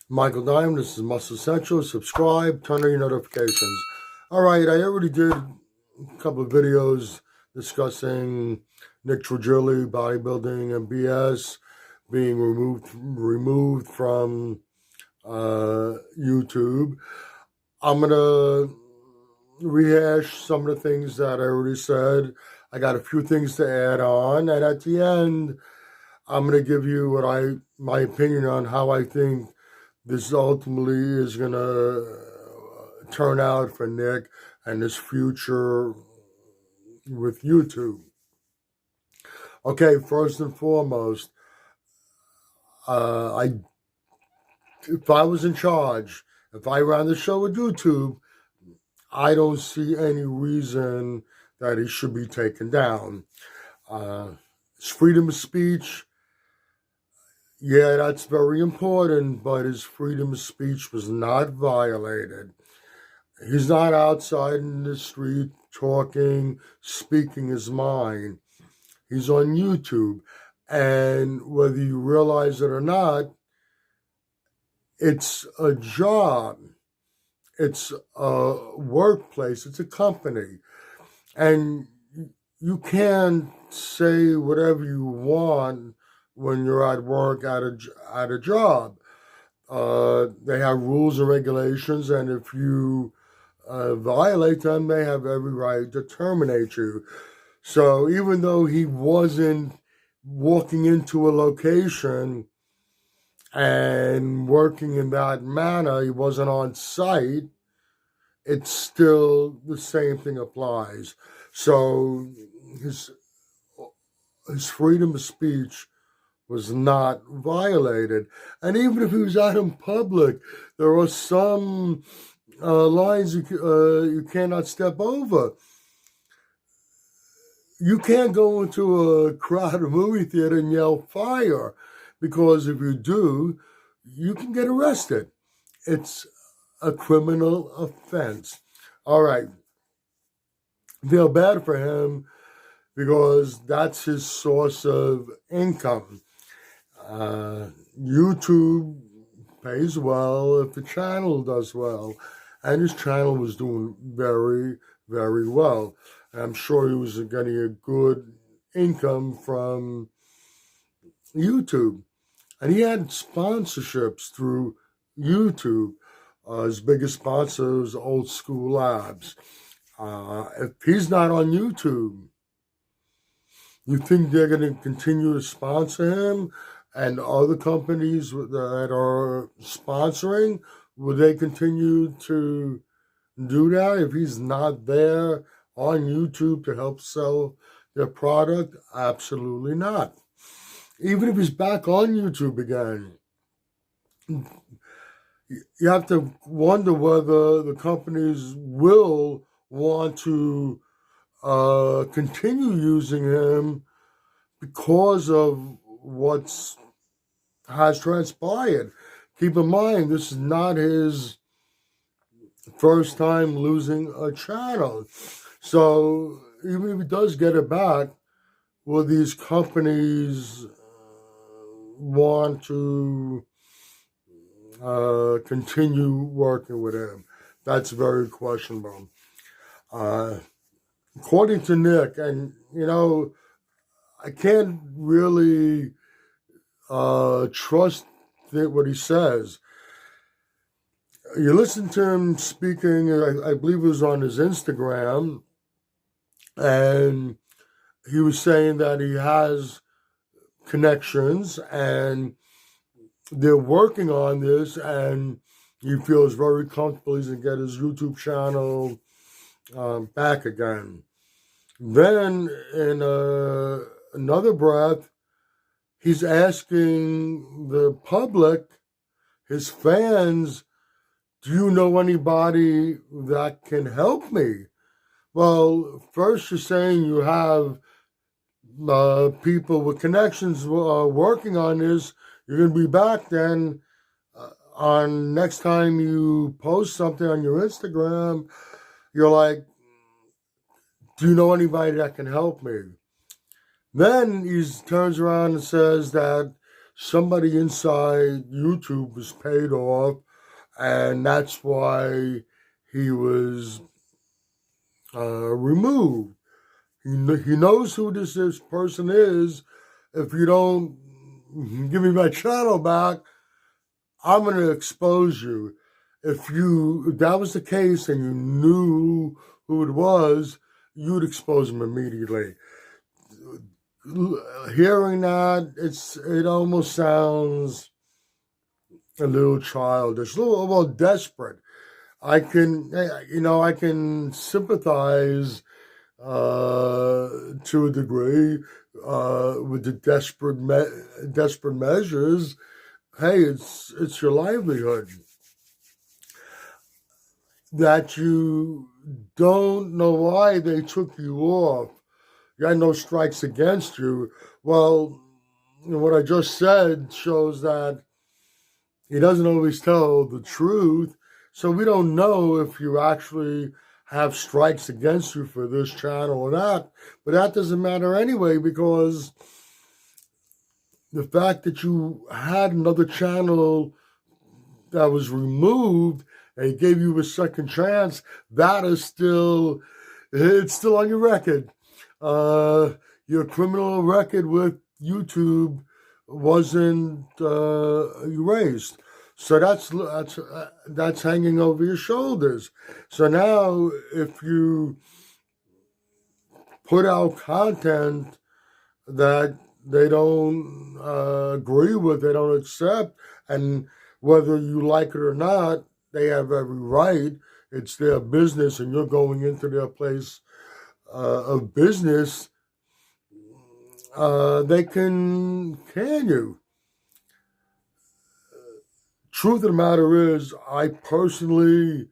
Michael Diamond, this is Muscle Central. Subscribe, turn on your notifications. All right, I already did a couple of videos discussing Nick Trigili, bodybuilding, and BS being removed from YouTube. I'm going to rehash some of the things that I already said. I got a few things to add on, and at the end, I'm going to give you my opinion on how I think this ultimately is going to turn out for Nick and his future with YouTube. Okay, first and foremost, if I was in charge, if I ran the show with YouTube, I don't see any reason that he should be taken down. His freedom of speech, yeah, that's very important, but his freedom of speech was not violated. He's not outside in the street talking, speaking his mind. He's on YouTube. And whether you realize it or not, it's a job. It's a workplace. It's a company. And you can't say whatever you want when you're at work at a job. They have rules and regulations, and if you violate them, they have every right to terminate you. So even though he wasn't walking into a location and working in that manner, he wasn't on site, it's still the same thing applies. So his freedom of speech was not violated. And even if he was out in public, there are some lines you cannot step over. You can't go into a crowded movie theater and yell fire, because if you do, you can get arrested. It's a criminal offense. All right. Feel bad for him because that's his source of income. YouTube pays well if the channel does well, and his channel was doing very, very well. And I'm sure he was getting a good income from YouTube, and he had sponsorships through YouTube. His biggest sponsor was Old School Labs. If he's not on YouTube, you think they're going to continue to sponsor him? And other companies that are sponsoring, will they continue to do that if he's not there on YouTube to help sell their product? Absolutely not. Even if he's back on YouTube again, you have to wonder whether the companies will want to continue using him because of what has transpired. Keep in mind, this is not his first time losing a channel. So even if he does get it back, will these companies want to continue working with him? That's very questionable. According to Nick, and I can't really trust what he says. You listen to him speaking, I believe it was on his Instagram, and he was saying that he has connections and they're working on this, and he feels very comfortable he's going to get his YouTube channel back again. Then in another breath, he's asking the public, his fans, do you know anybody that can help me? Well, first you're saying you have people with connections working on this. You're going to be back then on next time you post something on your Instagram, you're like, do you know anybody that can help me? Then he turns around and says that somebody inside YouTube was paid off, and that's why he was removed. He knows who this person is. If you don't give me my channel back, I'm going to expose you. If that was the case and you knew who it was, you'd expose him immediately. Hearing that, it almost sounds a little childish, a little desperate. I can sympathize to a degree with the desperate measures. Hey, it's your livelihood. That you don't know why they took you off. You had no strikes against you. Well, what I just said shows that he doesn't always tell the truth. So we don't know if you actually have strikes against you for this channel or not. But that doesn't matter anyway, because the fact that you had another channel that was removed and he gave you a second chance, it's still on your record. Your criminal record with YouTube wasn't erased. So that's hanging over your shoulders. So now if you put out content that they don't agree with, they don't accept, and whether you like it or not, they have every right. It's their business, and you're going into their place of business. They can you. Truth of the matter is, I personally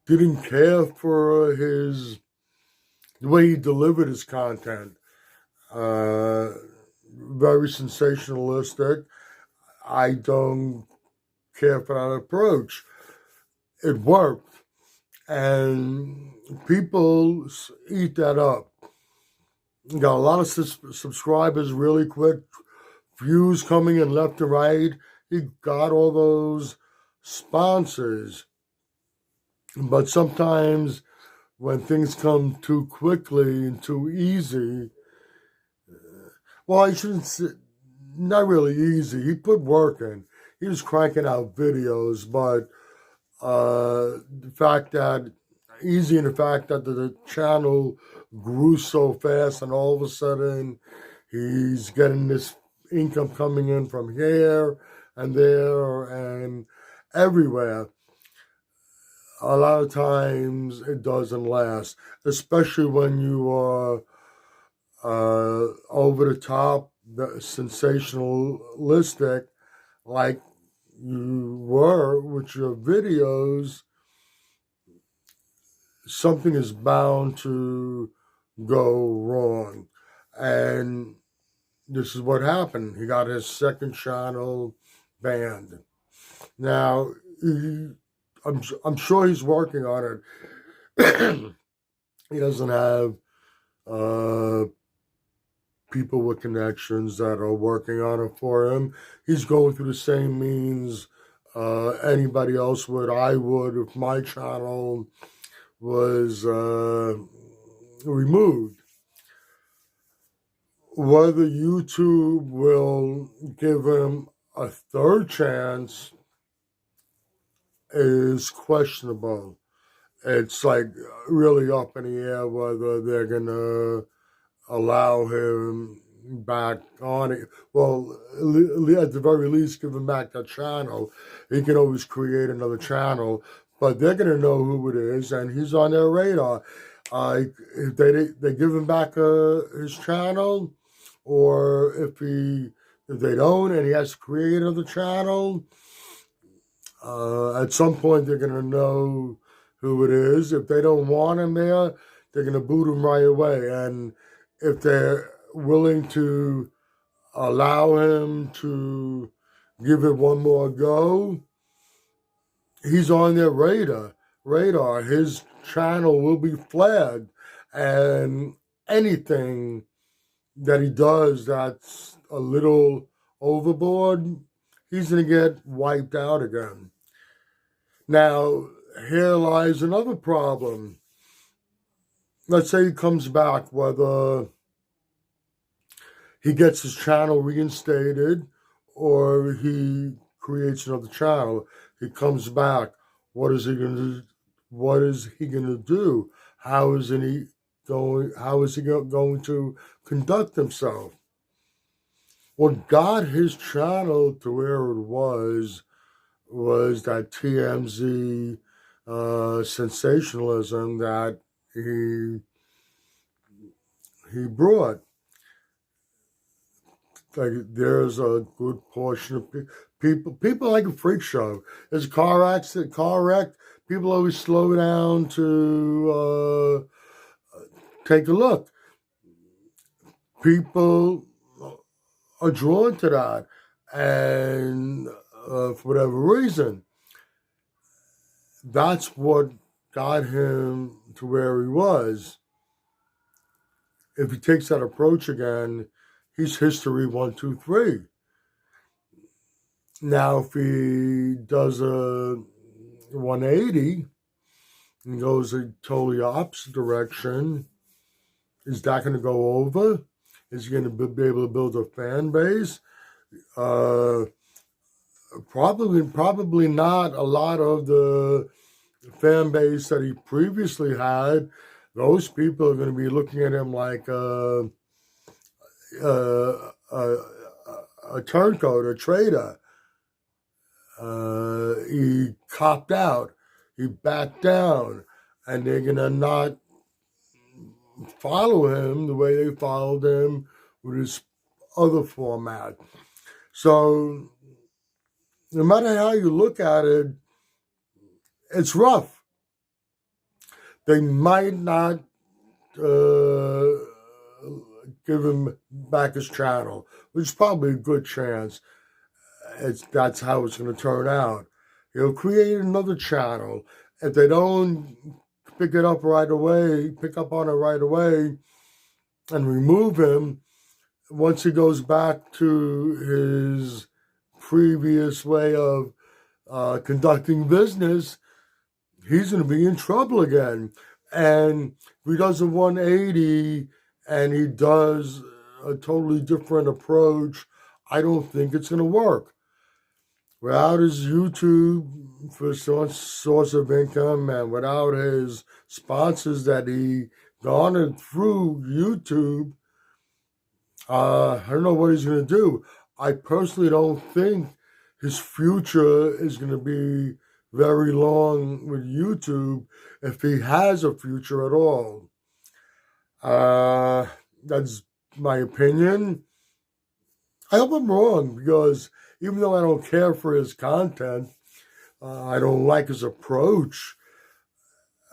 didn't care for the way he delivered his content. Very sensationalistic. I don't care for that approach. It worked, and people eat that up. You got a lot of subscribers really quick, views coming in left and right. He got all those sponsors. But sometimes when things come too quickly and too easy, well, I shouldn't say, not really easy. He put work in. He was cranking out videos, but the fact that the channel grew so fast, and all of a sudden he's getting this income coming in from here and there and everywhere. A lot of times it doesn't last, especially when you are over the top, sensationalistic, like you were with your videos. Something is bound to go wrong. And this is what happened. He got his second channel banned. Now, I'm sure he's working on it. He doesn't have people with connections that are working on it for him. He's going through the same means anybody else would. I would if my channel was removed. Whether YouTube will give him a third chance is questionable. It's like really up in the air whether they're going to allow him back on it. Well, at the very least, give him back that channel. He can always create another channel, but they're going to know who it is, and he's on their radar. If they give him back his channel, or if they don't and he has to create another channel, at some point they're going to know who it is. If they don't want him there, they're going to boot him right away. And if they're willing to allow him to give it one more go, he's on their radar. His channel will be flagged, and anything that he does that's a little overboard, he's going to get wiped out again. Now, here lies another problem. Let's say he comes back, whether he gets his channel reinstated or he creates another channel. He comes back. What is he going to? What is he going to do? How is he going? How is he going to conduct himself? What got his channel to where it was that TMZ sensationalism that he brought. Like, there's a good portion of people like a freak show. There's a car accident, car wreck. People always slow down to take a look. People are drawn to that, and for whatever reason, that's what got him to where he was. If he takes that approach again, he's history 1, 2, 3. Now, if he does a 180 and goes a totally opposite direction, is that going to go over? Is he going to be able to build a fan base? Probably not. A lot of the fan base that he previously had, those people are going to be looking at him like a turncoat, a traitor. He copped out. He backed down. And they're going to not follow him the way they followed him with his other format. So, no matter how you look at it, it's rough. They might not give him back his channel, which is probably a good chance. That's how it's going to turn out. He'll create another channel. If they don't pick up on it right away, and remove him, once he goes back to his previous way of conducting business, he's going to be in trouble again. And if he does a 180 and he does a totally different approach, I don't think it's going to work. Without his YouTube for source of income and without his sponsors that he garnered through YouTube, I don't know what he's going to do. I personally don't think his future is going to be very long with YouTube, if he has a future at all. That's my opinion. I hope I'm wrong, because even though I don't care for his content, I don't like his approach,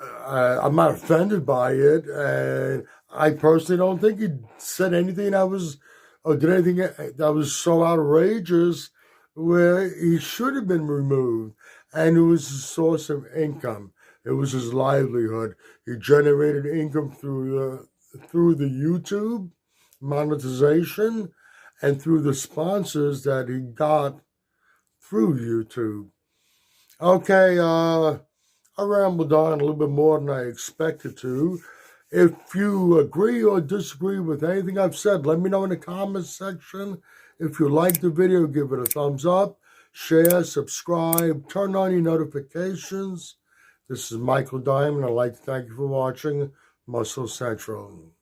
I'm not offended by it, and I personally don't think he said anything or did anything that was so outrageous where he should have been removed. And it was his source of income. It was his livelihood. He generated income through the YouTube monetization and through the sponsors that he got through YouTube. Okay, I rambled on a little bit more than I expected to. If you agree or disagree with anything I've said, let me know in the comments section. If you like the video, give it a thumbs up, share, subscribe, turn on your notifications. This is Michael Diamond. I'd like to thank you for watching Muscle Central.